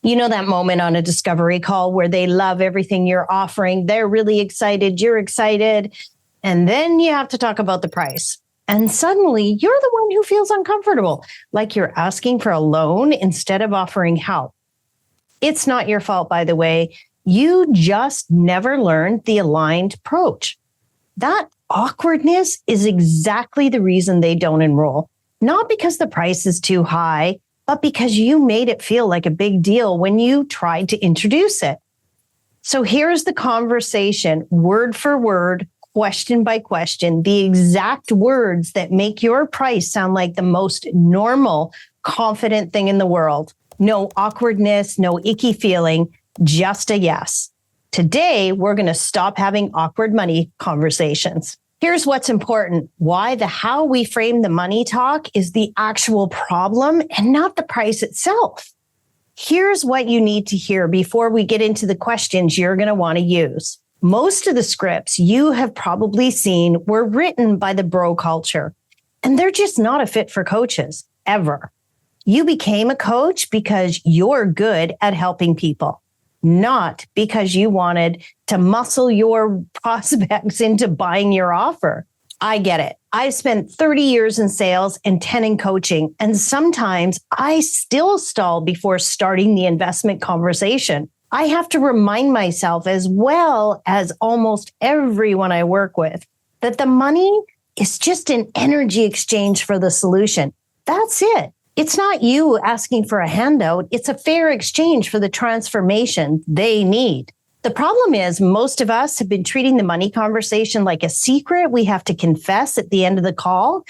You know that moment on a discovery call where they love everything you're offering. They're really excited. You're excited. And then you have to talk about the price. And suddenly you're the one who feels uncomfortable, like you're asking for a loan instead of offering help. It's not your fault, by the way. You just never learned the aligned approach. That awkwardness is exactly the reason they don't enroll. Not because the price is too high, but because you made it feel like a big deal when you tried to introduce it. So here's the conversation, word for word, question by question, the exact words that make your price sound like the most normal, confident thing in the world. No awkwardness, no icky feeling, just a yes. Today, we're going to stop having awkward money conversations. Here's what's important. Why the how we frame the money talk is the actual problem and not the price itself. Here's what you need to hear before we get into the questions you're going to want to use. Most of the scripts you have probably seen were written by the bro culture, and they're just not a fit for coaches, ever. You became a coach because you're good at helping people, not because you wanted to muscle your prospects into buying your offer. I get it. I've spent 30 years in sales and 10 in coaching, and sometimes I still stall before starting the investment conversation. I have to remind myself, as well as almost everyone I work with, that the money is just an energy exchange for the solution. That's it. It's not you asking for a handout. It's a fair exchange for the transformation they need. The problem is most of us have been treating the money conversation like a secret we have to confess at the end of the call.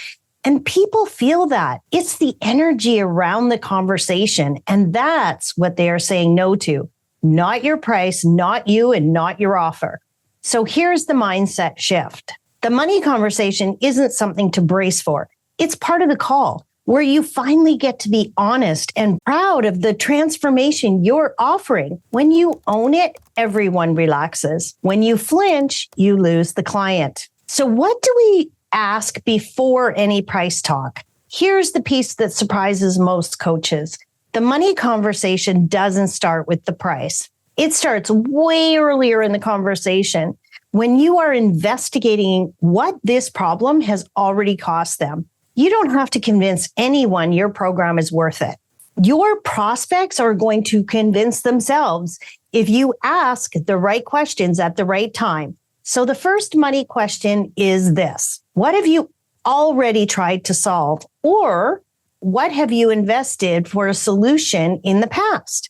And people feel that. It's the energy around the conversation. And that's what they are saying no to. Not your price, not you, and not your offer. So here's the mindset shift. The money conversation isn't something to brace for. It's part of the call, where you finally get to be honest and proud of the transformation you're offering. When you own it, everyone relaxes. When you flinch, you lose the client. So what do we ask before any price talk? Here's the piece that surprises most coaches. The money conversation doesn't start with the price. It starts way earlier in the conversation when you are investigating what this problem has already cost them. You don't have to convince anyone your program is worth it. Your prospects are going to convince themselves if you ask the right questions at the right time. So the first money question is this: what have you already tried to solve? Or what have you invested for a solution in the past?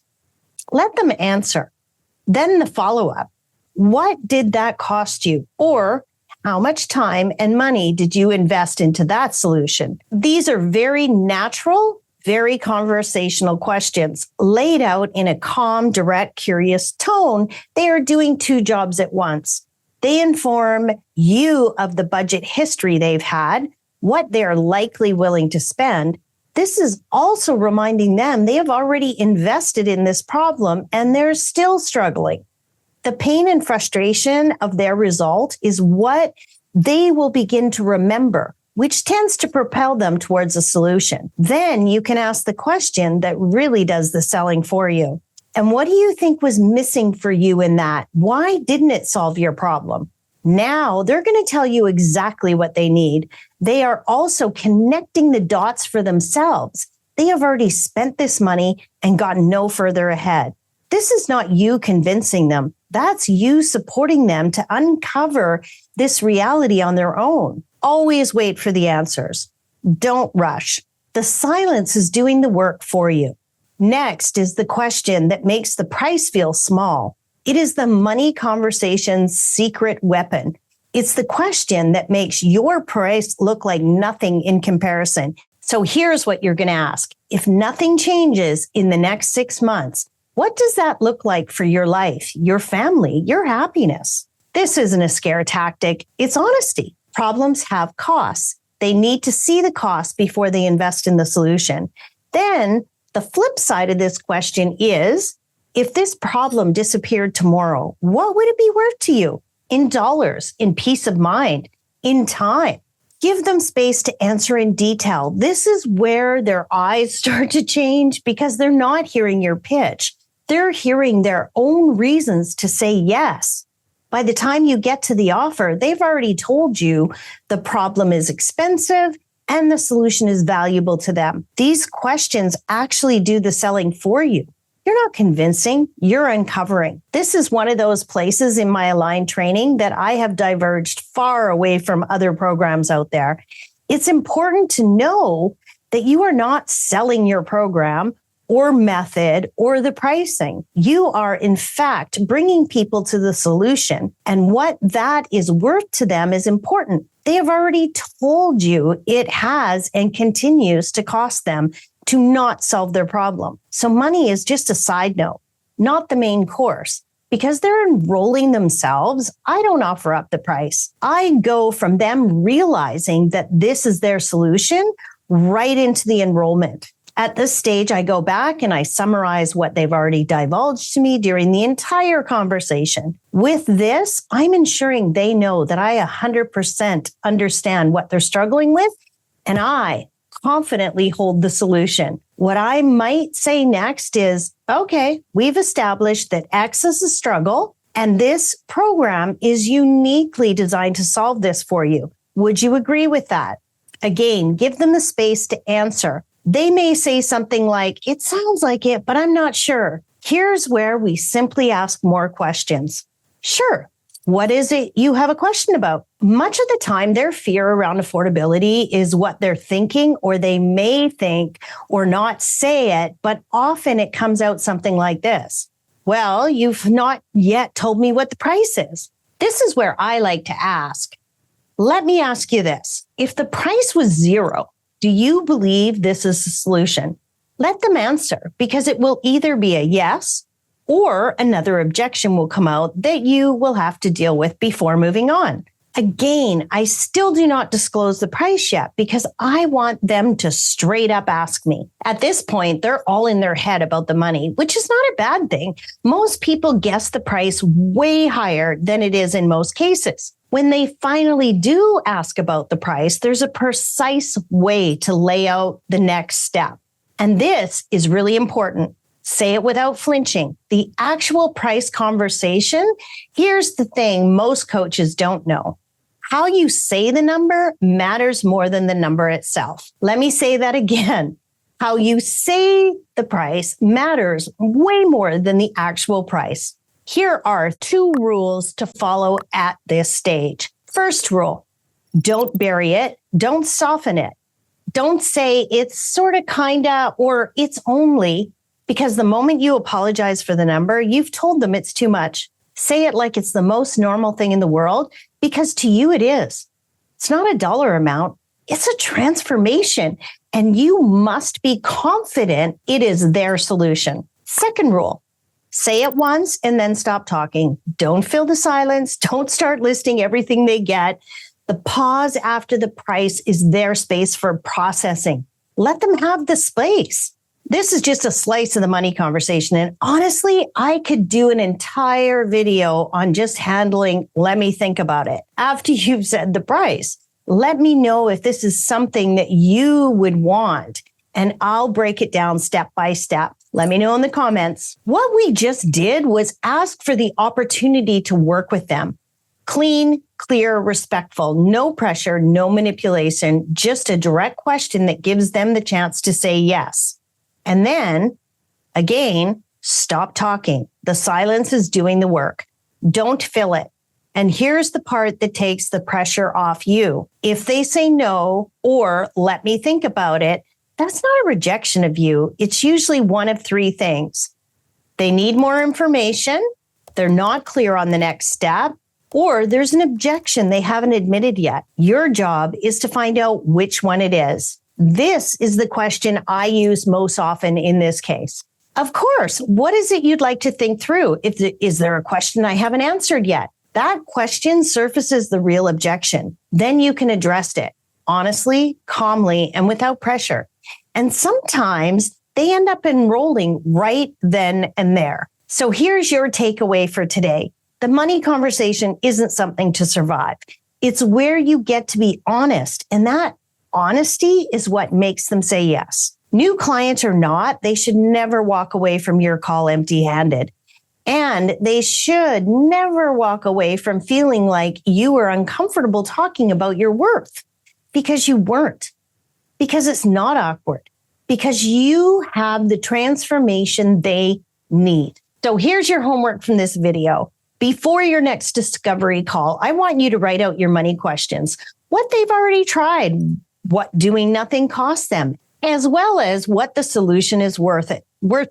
Let them answer. Then the follow-up: what did that cost you? Or how much time and money did you invest into that solution? These are very natural, very conversational questions laid out in a calm, direct, curious tone. They are doing two jobs at once. They inform you of the budget history they've had, what they're likely willing to spend. This is also reminding them they have already invested in this problem and they're still struggling. The pain and frustration of their result is what they will begin to remember, which tends to propel them towards a solution. Then you can ask the question that really does the selling for you. And what do you think was missing for you in that? Why didn't it solve your problem? Now they're going to tell you exactly what they need. They are also connecting the dots for themselves. They have already spent this money and gotten no further ahead. This is not you convincing them. That's you supporting them to uncover this reality on their own. Always wait for the answers. Don't rush. The silence is doing the work for you. Next is the question that makes the price feel small. It is the money conversation's secret weapon. It's the question that makes your price look like nothing in comparison. So here's what you're going to ask. If nothing changes in the next 6 months, what does that look like for your life, your family, your happiness? This isn't a scare tactic. It's honesty. Problems have costs. They need to see the cost before they invest in the solution. Then the flip side of this question is, if this problem disappeared tomorrow, what would it be worth to you? In dollars, in peace of mind, in time. Give them space to answer in detail. This is where their eyes start to change because they're not hearing your pitch. They're hearing their own reasons to say yes. By the time you get to the offer, they've already told you the problem is expensive and the solution is valuable to them. These questions actually do the selling for you. You're not convincing, you're uncovering. This is one of those places in my aligned training that I have diverged far away from other programs out there. It's important to know that you are not selling your program or method or the pricing. You are, in fact, bringing people to the solution. And what that is worth to them is important. They have already told you it has and continues to cost them to not solve their problem. So money is just a side note, not the main course. Because they're enrolling themselves, I don't offer up the price. I go from them realizing that this is their solution right into the enrollment. At this stage, I go back and I summarize what they've already divulged to me during the entire conversation. With this, I'm ensuring they know that I 100% understand what they're struggling with, and I confidently hold the solution. What I might say next is, okay, we've established that X is a struggle, and this program is uniquely designed to solve this for you. Would you agree with that? Again, give them the space to answer. They may say something like, it sounds like it, but I'm not sure. Here's where we simply ask more questions. Sure. What is it you have a question about? Much of the time, their fear around affordability is what they're thinking, or they may think or not say it, but often it comes out something like this. Well, you've not yet told me what the price is. This is where I like to ask. Let me ask you this. If the price was $0, do you believe this is the solution? Let them answer, because it will either be a yes or another objection will come out that you will have to deal with before moving on. Again, I still do not disclose the price yet because I want them to straight up ask me. At this point, they're all in their head about the money, which is not a bad thing. Most people guess the price way higher than it is in most cases. When they finally do ask about the price, there's a precise way to lay out the next step. And this is really important. Say it without flinching. The actual price conversation, here's the thing most coaches don't know. How you say the number matters more than the number itself. Let me say that again. How you say the price matters way more than the actual price. Here are 2 rules to follow at this stage. First rule, don't bury it. Don't soften it. Don't say it's sort of, kinda, or it's only. Because the moment you apologize for the number, you've told them it's too much. Say it like it's the most normal thing in the world, because to you it is. It's not a dollar amount. It's a transformation, and you must be confident it is their solution. Second rule, say it once and then stop talking. Don't fill the silence. Don't start listing everything they get. The pause after the price is their space for processing. Let them have the space. This is just a slice of the money conversation. And honestly, I could do an entire video on just handling, let me think about it. After you've said the price, let me know if this is something that you would want, and I'll break it down step by step. Let me know in the comments. What we just did was ask for the opportunity to work with them. Clean, clear, respectful, no pressure, no manipulation, just a direct question that gives them the chance to say yes. And then, again, stop talking. The silence is doing the work. Don't fill it. And here's the part that takes the pressure off you. If they say no, or let me think about it, that's not a rejection of you. It's usually one of 3 things. They need more information, they're not clear on the next step, or there's an objection they haven't admitted yet. Your job is to find out which one it is. This is the question I use most often in this case. Of course, what is it you'd like to think through? Is there a question I haven't answered yet? That question surfaces the real objection. Then you can address it honestly, calmly, and without pressure. And sometimes they end up enrolling right then and there. So here's your takeaway for today. The money conversation isn't something to survive. It's where you get to be honest, and that honesty is what makes them say yes. New clients or not, they should never walk away from your call empty-handed. And they should never walk away from feeling like you were uncomfortable talking about your worth, because you weren't, because it's not awkward, because you have the transformation they need. So here's your homework from this video. Before your next discovery call, I want you to write out your money questions, what they've already tried, what doing nothing costs them, as well as what the solution is worth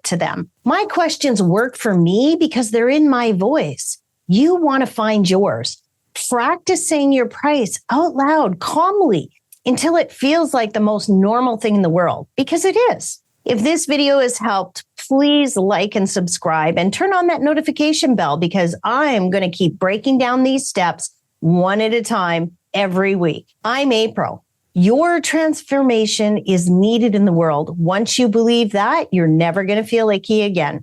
to them. My questions work for me because they're in my voice. You want to find yours. Practice saying your price out loud, calmly, until it feels like the most normal thing in the world, because it is. If this video has helped, please like and subscribe and turn on that notification bell, because I am going to keep breaking down these steps one at a time every week. I'm April. Your transformation is needed in the world. Once you believe that, you're never going to feel icky again.